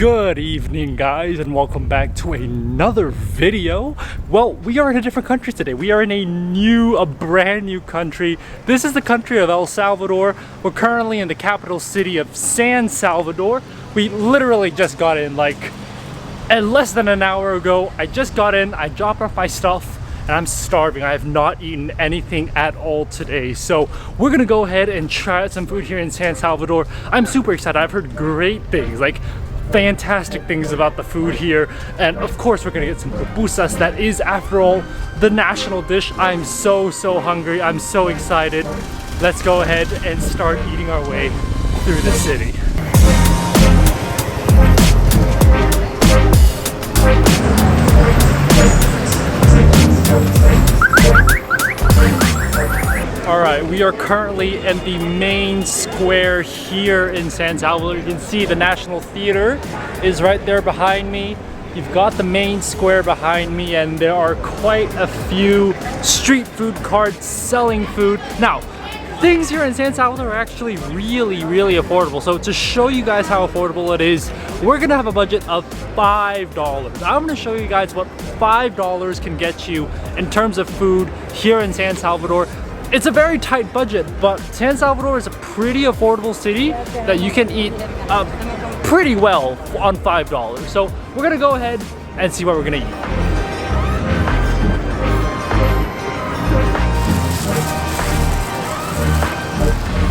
Good evening, guys, and welcome back to another video. Well, we are in a different country today. We are in a brand new country. This is the country of El Salvador. We're currently in the capital city of San Salvador. We literally just got in like less than an hour ago. I just got in, I dropped off my stuff, and I'm starving. I have not eaten anything at all today. So we're gonna go ahead and try out some food here in San Salvador. I'm super excited. I've heard great things, like fantastic things about the food here, and of course we're gonna get some pupusas. That is, after all, the national dish. I'm so hungry. I'm so excited. Let's go ahead and start eating our way through the city. Alright, we are currently in the main square here in San Salvador. You can see the National Theater is right there behind me. You've got the main square behind me, and there are quite a few street food carts selling food. Now, things here in San Salvador are actually really affordable. So to show you guys how affordable it is, we're gonna have a budget of $5. I'm gonna show you guys what $5 can get you in terms of food here in San Salvador. It's a very tight budget, but San Salvador is a pretty affordable city that you can eat pretty well on $5. So we're gonna go ahead and see what we're gonna eat.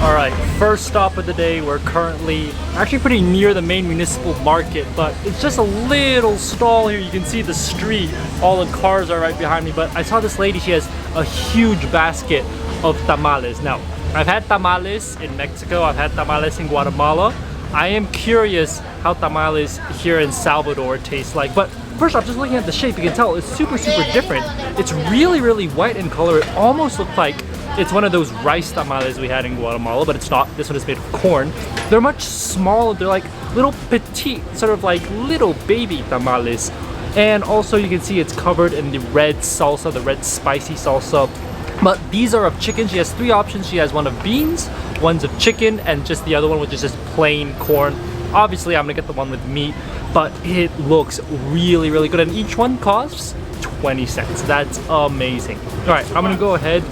Alright, first stop of the day. We're currently actually pretty near the main municipal market, but it's just a little stall here. You can see the street, all the cars are right behind me, but I saw this lady, she has a huge basket of tamales. Now, I've had tamales in Mexico, I've had tamales in Guatemala. I am curious how tamales here in Salvador taste like, but first off, just looking at the shape, you can tell it's super different. It's really white in color. It almost looks like it's one of those rice tamales we had in Guatemala, but it's not. This one is made of corn. They're much smaller. They're like little petite, sort of like little baby tamales. And also you can see it's covered in the red salsa, the red spicy salsa. But these are of chicken. She has three options. She has one of beans, one's of chicken, and just the other one which is just plain corn. Obviously I'm gonna get the one with meat, but it looks really good, and each one costs 20 cents. That's amazing. All right, I'm gonna go ahead.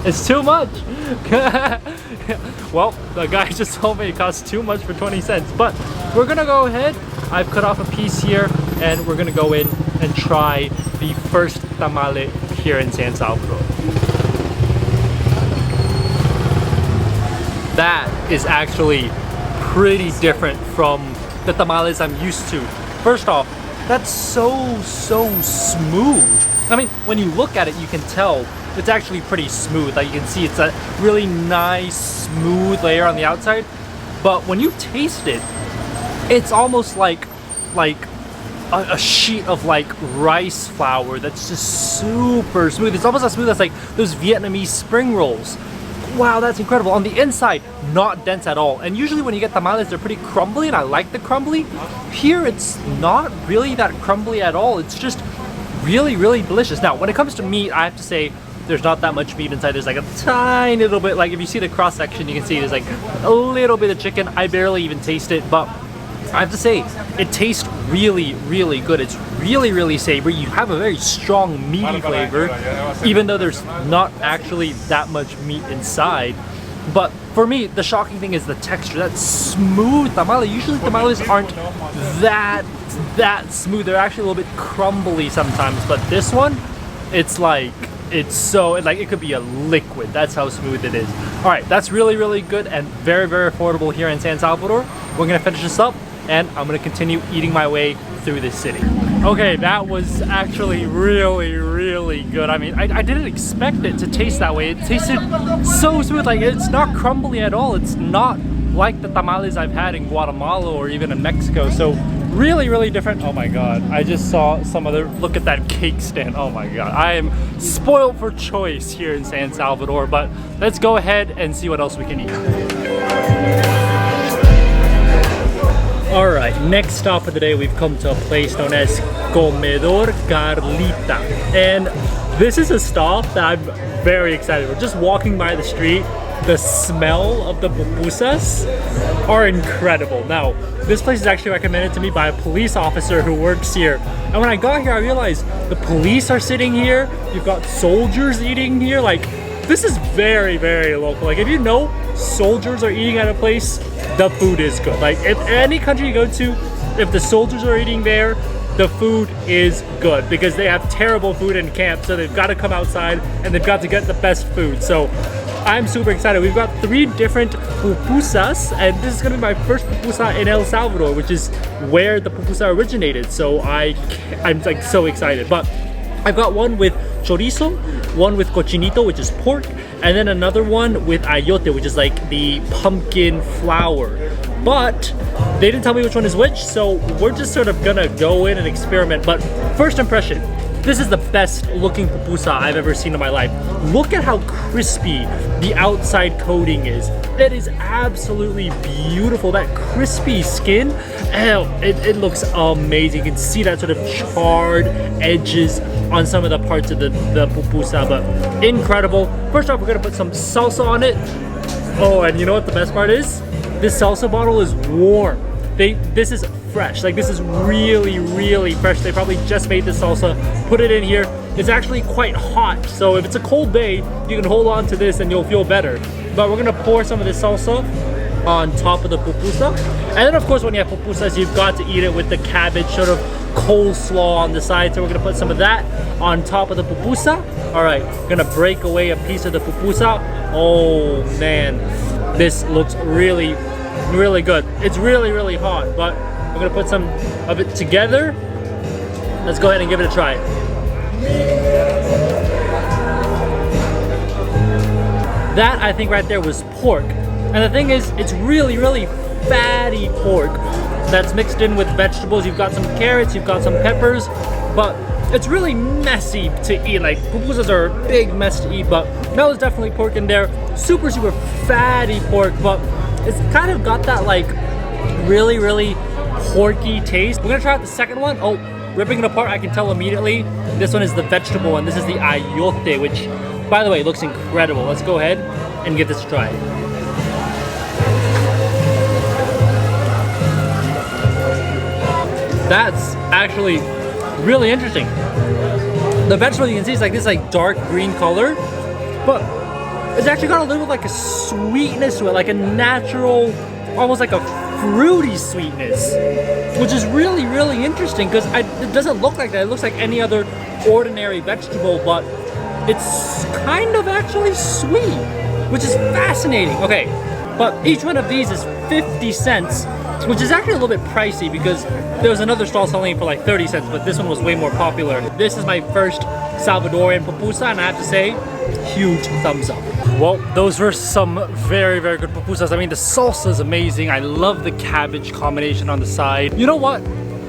It's too much. Well, the guy just told me it costs too much for 20 cents, but we're gonna go ahead. I've cut off a piece here, and we're gonna go in and try the first tamale here in San Salvador. That is actually pretty different from the tamales I'm used to. First off, that's so smooth. I mean, when you look at it, you can tell it's actually pretty smooth. Like you can see, it's a really nice, smooth layer on the outside. But when you taste it, it's almost like a sheet of like rice flour that's just super smooth. It's almost as smooth as like those Vietnamese spring rolls. Wow, that's incredible. On the inside, not dense at all. And usually when you get tamales, they're pretty crumbly, and I like the crumbly. Here, it's not really that crumbly at all. It's just really delicious. Now, when it comes to meat, I have to say there's not that much meat inside. There's like a tiny little bit, like if you see the cross section, you can see there's like a little bit of chicken. I barely even taste it, but I have to say it tastes really good. It's really savory. You have a very strong meaty flavor, even though there's not actually that much meat inside. But for me, the shocking thing is the texture. That smooth tamale. Usually tamales aren't that smooth. They're actually a little bit crumbly sometimes, but this one, it's like, it's so, like it could be a liquid. That's how smooth it is. All right, that's really good and very affordable here in San Salvador. We're gonna finish this up, and I'm gonna continue eating my way through this city. Okay, that was actually really good. I mean, I didn't expect it to taste that way. It tasted so smooth. Like, it's not crumbly at all. It's not like the tamales I've had in Guatemala or even in Mexico. So really different. Oh my god, I just saw some other, look at that cake stand. Oh my god, I am spoiled for choice here in San Salvador. But let's go ahead and see what else we can eat. Alright, next stop of the day, we've come to a place known as Comedor Carlita. And this is a stop that I'm very excited for. Just walking by the street, the smell of the pupusas are incredible. Now, this place is actually recommended to me by a police officer who works here. And when I got here, I realized the police are sitting here. You've got soldiers eating here. Like, this is very, very local. Like, if you know soldiers are eating at a place, the food is good. Like, if any country you go to, if the soldiers are eating there, the food is good because they have terrible food in camp. So they've got to come outside and they've got to get the best food. So I'm super excited. We've got 3 different pupusas, and this is gonna be my first pupusa in El Salvador, which is where the pupusa originated. So I'm like so excited. But I've got one with chorizo, one with cochinito, which is pork, and then another one with ayote, which is like the pumpkin flour. But they didn't tell me which one is which, so we're just sort of gonna go in and experiment. But first impression, this is the best looking pupusa I've ever seen in my life. Look at how crispy the outside coating is. It is absolutely beautiful. That crispy skin, it looks amazing. You can see that sort of charred edges on some of the parts of the pupusa, but incredible. First off, we're gonna put some salsa on it. Oh, and you know what the best part is? This salsa bottle is warm. This is fresh. Like, this is really, really fresh. They probably just made this salsa, put it in here. It's actually quite hot, so if it's a cold day, you can hold on to this and you'll feel better. But we're gonna pour some of this salsa on top of the pupusa. And then of course, when you have pupusas, you've got to eat it with the cabbage, sort of coleslaw on the side. So we're gonna put some of that on top of the pupusa. All right, gonna break away a piece of the pupusa. Oh man, this looks really, really good. It's really, really hot, but we're gonna put some of it together. Let's go ahead and give it a try. That, I think right there was pork. And the thing is, it's really, really fatty pork that's mixed in with vegetables. You've got some carrots, you've got some peppers, but it's really messy to eat. Like, pupusas are a big mess to eat, but that was definitely pork in there. Super, super fatty pork, but it's kind of got that like really, really porky taste. We're gonna try out the second one. Oh, ripping it apart, I can tell immediately. This one is the vegetable one. This is the ayote, which, by the way, looks incredible. Let's go ahead and give this a try. That's actually really interesting. The vegetable, you can see, is like this like dark green color, but it's actually got a little like a sweetness to it, like a natural, almost like a fruity sweetness, which is really, really interesting because it doesn't look like that. It looks like any other ordinary vegetable, but it's kind of actually sweet, which is fascinating. Okay, but each one of these is 50 cents, which is actually a little bit pricey because there was another stall selling it for like 30 cents, but this one was way more popular. This is my first Salvadorian pupusa, and I have to say, huge thumbs up. Well, those were some very, very good pupusas. I mean, the salsa is amazing. I love the cabbage combination on the side. You know what?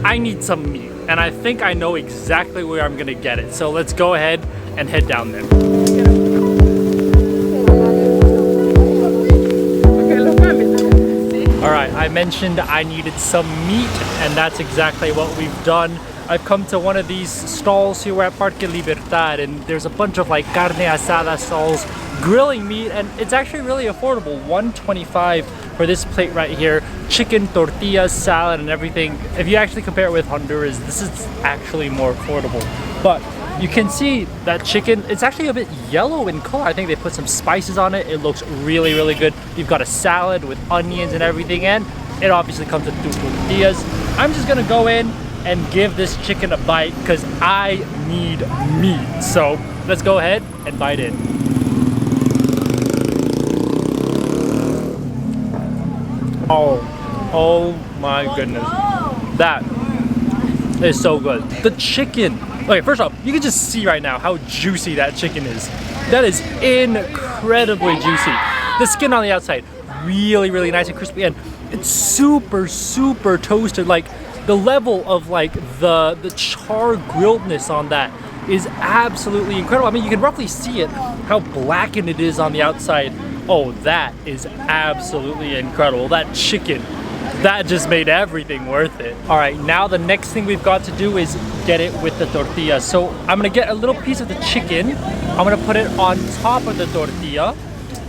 I need some meat, and I think I know exactly where I'm gonna get it. So let's go ahead and head down there. All right, I mentioned I needed some meat, and that's exactly what we've done. I've come to one of these stalls here at Parque Libertad, and there's a bunch of like carne asada stalls grilling meat, and it's actually really affordable. $1.25 for this plate right here. Chicken, tortillas, salad, and everything. If you actually compare it with Honduras, this is actually more affordable. But you can see that chicken, it's actually a bit yellow in color. I think they put some spices on it. It looks really, really good. You've got a salad with onions and everything, and it obviously comes with 2 tortillas. I'm just gonna go in and give this chicken a bite because I need meat. So let's go ahead and bite in. Oh my goodness. That is so good. The chicken. Okay, first off, you can just see right now how juicy that chicken is. That is incredibly juicy. The skin on the outside, really, really nice and crispy, and it's super, super toasted. Like, the level of like the char grilledness on that is absolutely incredible. I mean, you can roughly see it, how blackened it is on the outside. Oh, that is absolutely incredible. That chicken, that just made everything worth it. All right, now the next thing we've got to do is get it with the tortilla. So I'm gonna get a little piece of the chicken. I'm gonna put it on top of the tortilla.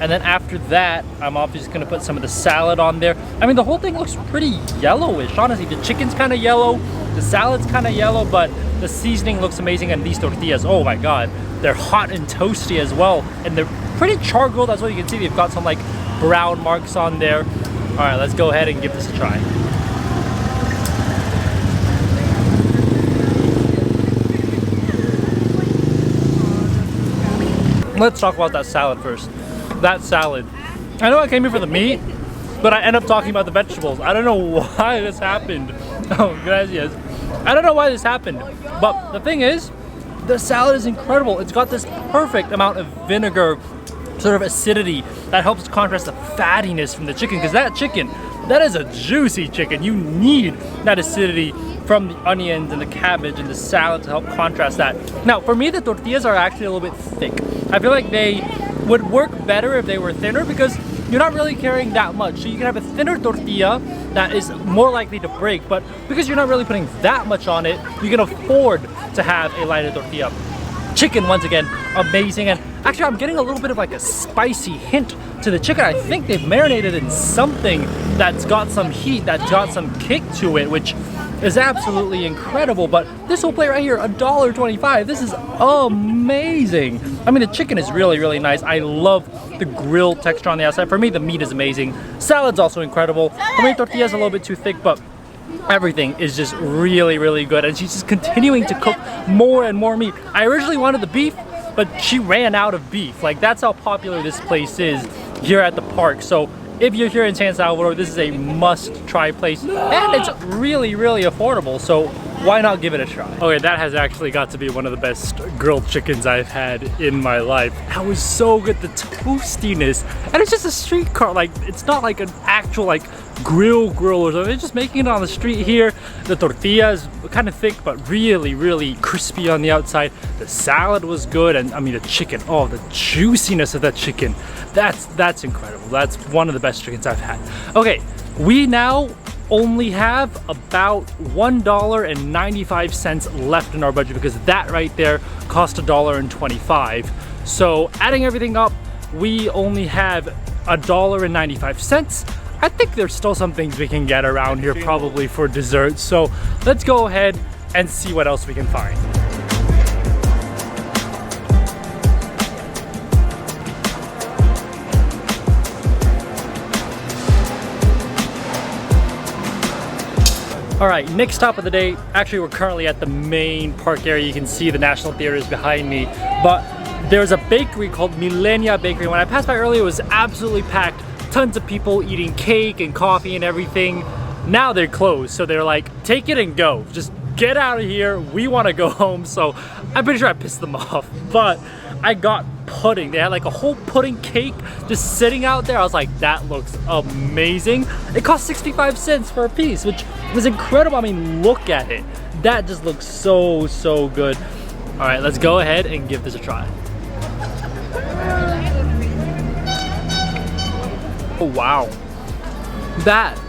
And then after that, I'm obviously gonna put some of the salad on there. I mean, the whole thing looks pretty yellowish, honestly. The chicken's kind of yellow, the salad's kind of yellow, but the seasoning looks amazing. And these tortillas, oh my God, they're hot and toasty as well. And they're pretty char-grilled, that's what you can see. They've got some like brown marks on there. All right, let's go ahead and give this a try. Let's talk about that salad first. That salad. I know I came here for the meat, but I end up talking about the vegetables. I don't know why this happened. Oh, gracias. I don't know why this happened, but the thing is, the salad is incredible. It's got this perfect amount of vinegar, sort of acidity that helps contrast the fattiness from the chicken, because that chicken, that is a juicy chicken. You need that acidity from the onions and the cabbage and the salad to help contrast that. Now, for me, the tortillas are actually a little bit thick. I feel like they would work better if they were thinner, because you're not really carrying that much. So you can have a thinner tortilla that is more likely to break, but because you're not really putting that much on it, you can afford to have a lighter tortilla. Chicken, once again, amazing. And actually, I'm getting a little bit of like a spicy hint to the chicken. I think they've marinated in something that's got some heat, that's got some kick to it, which is absolutely incredible. But this whole plate right here, $1.25. This is amazing. I mean, the chicken is really, really nice. I love the grill texture on the outside. For me, the meat is amazing. Salad's also incredible. For me, tortilla's a little bit too thick, but everything is just really, really good. And she's just continuing to cook more and more meat. I originally wanted the beef, but she ran out of beef. Like, that's how popular this place is here at the park. So if you're here in San Salvador, this is a must-try place, and it's really, really affordable, so why not give it a try? Okay, that has actually got to be one of the best grilled chickens I've had in my life. That was so good, the toastiness, and it's just a street cart, like, it's not like an actual, like, grill or something. It's just making it on the street here. The tortilla is kind of thick, but really, really crispy on the outside. The salad was good, and I mean, the chicken, oh, the juiciness of that chicken, that's incredible. That's one of the best chickens I've had. Okay, we now only have about $1.95 left in our budget, because that right there cost $1.25. So adding everything up, we only have $1.95. I think there's still some things we can get around here probably for dessert. So let's go ahead and see what else we can find. All right, next stop of the day. Actually, we're currently at the main park area. You can see the National Theater is behind me, but there's a bakery called Millenia Bakery. When I passed by earlier, it was absolutely packed. Tons of people eating cake and coffee and everything. Now they're closed, so they're like, take it and go. Just get out of here. We want to go home. So I'm pretty sure I pissed them off, but I got pudding. They had like a whole pudding cake just sitting out there. I was like, that looks amazing. It cost 65 cents for a piece, which was incredible. I mean, look at it. That just looks so, so good. All right, let's go ahead and give this a try. Oh, wow. That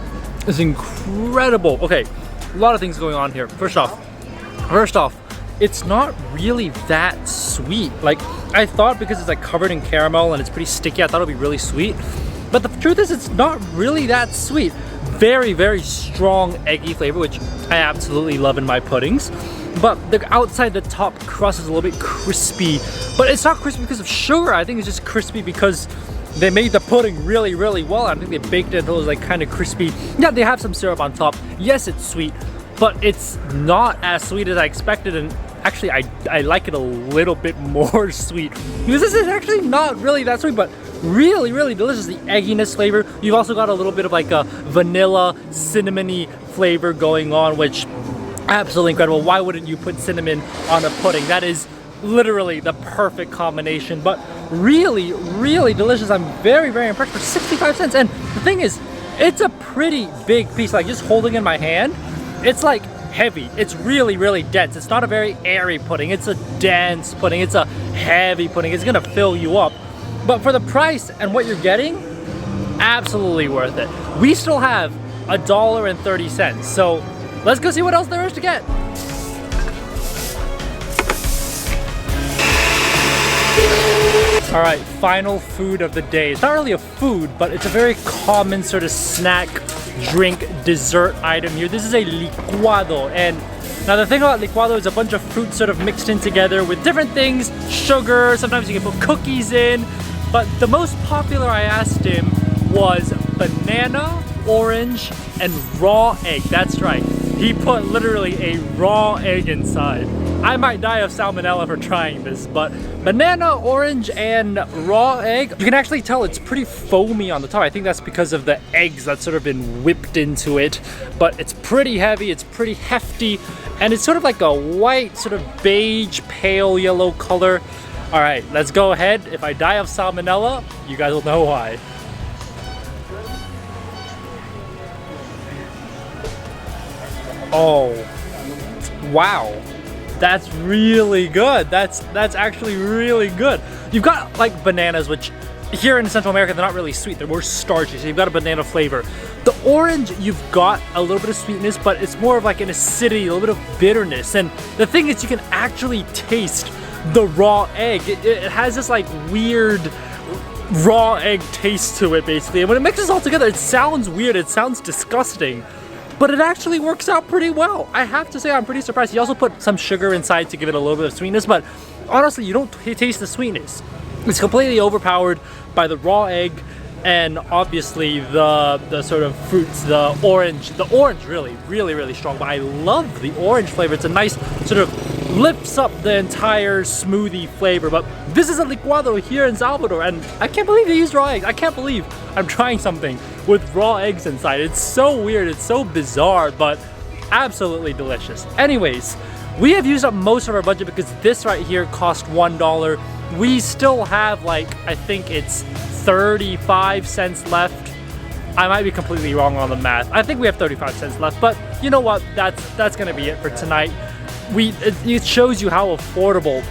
is incredible. Okay, a lot of things going on here. First off, it's not really that sweet. Like, I thought because it's like covered in caramel and it's pretty sticky, I thought it'd be really sweet. But the truth is, it's not really that sweet. Very, very strong eggy flavor, which I absolutely love in my puddings. But the outside, the top crust is a little bit crispy. But it's not crispy because of sugar. I think it's just crispy because they made the pudding really, really well. I think they baked it until it was like kind of crispy. Yeah, they have some syrup on top. Yes, it's sweet, but it's not as sweet as I expected. And actually, I like it a little bit more sweet, because this is actually not really that sweet, but really, really delicious. The egginess flavor. You've also got a little bit of like a vanilla, cinnamony flavor going on, which absolutely incredible. Why wouldn't you put cinnamon on a pudding? That is literally the perfect combination, but really, really delicious. I'm very, very impressed for 65 cents. And the thing is, it's a pretty big piece. Like, just holding in my hand, it's like heavy. It's really, really dense. It's not a very airy pudding. It's a dense pudding. It's a heavy pudding. It's gonna fill you up. But for the price and what you're getting, absolutely worth it. We still have $1.30. So let's go see what else there is to get. All right, final food of the day. It's not really a food, but it's a very common sort of snack, drink, dessert item here. This is a licuado, and now the thing about licuado is a bunch of fruits sort of mixed in together with different things, sugar, sometimes you can put cookies in, but the most popular I asked him was banana, orange, and raw egg. That's right, he put literally a raw egg inside. I might die of salmonella for trying this, but banana, orange, and raw egg, you can actually tell it's pretty foamy on the top. I think that's because of the eggs that's sort of been whipped into it, but it's pretty heavy, it's pretty hefty, and it's sort of like a white, sort of beige, pale yellow color. All right, let's go ahead. If I die of salmonella, you guys will know why. Oh, wow. That's really good. That's actually really good. You've got like bananas, which here in Central America, they're not really sweet. They're more starchy, so you've got a banana flavor. The orange, you've got a little bit of sweetness, but it's more of like an acidity, a little bit of bitterness. And the thing is, you can actually taste the raw egg. It has this like weird raw egg taste to it, basically. And when it mixes all together, it sounds weird. It sounds disgusting. But it actually works out pretty well. I have to say, I'm pretty surprised. He also put some sugar inside to give it a little bit of sweetness, but honestly, you don't taste the sweetness. It's completely overpowered by the raw egg and obviously the sort of fruits, the orange really strong, but I love the orange flavor. It's a nice sort of lifts up the entire smoothie flavor. But this is a licuado here in Salvador, and I can't believe they used raw eggs. I can't believe I'm trying something with raw eggs inside. It's so weird, it's so bizarre, but absolutely delicious. Anyways, we have used up most of our budget because this right here cost $1. We still have, like, I think it's 35 cents left. I might be completely wrong on the math. I think we have 35 cents left, but you know what? That's gonna be it for tonight. It shows you how affordable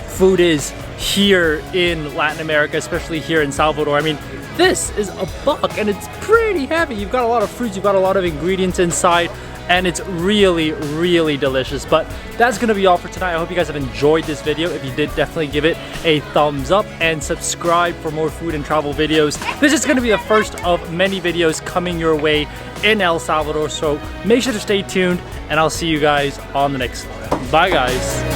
food is here in Latin America, especially here in Salvador. I mean, this is $1 and it's pretty heavy. You've got a lot of fruits, you've got a lot of ingredients inside, and it's really delicious. But that's gonna be all for tonight. I hope you guys have enjoyed this video. If you did, definitely give it a thumbs up and subscribe for more food and travel videos. This is gonna be the first of many videos coming your way in El Salvador, so make sure to stay tuned, and I'll see you guys on the next one. Bye guys.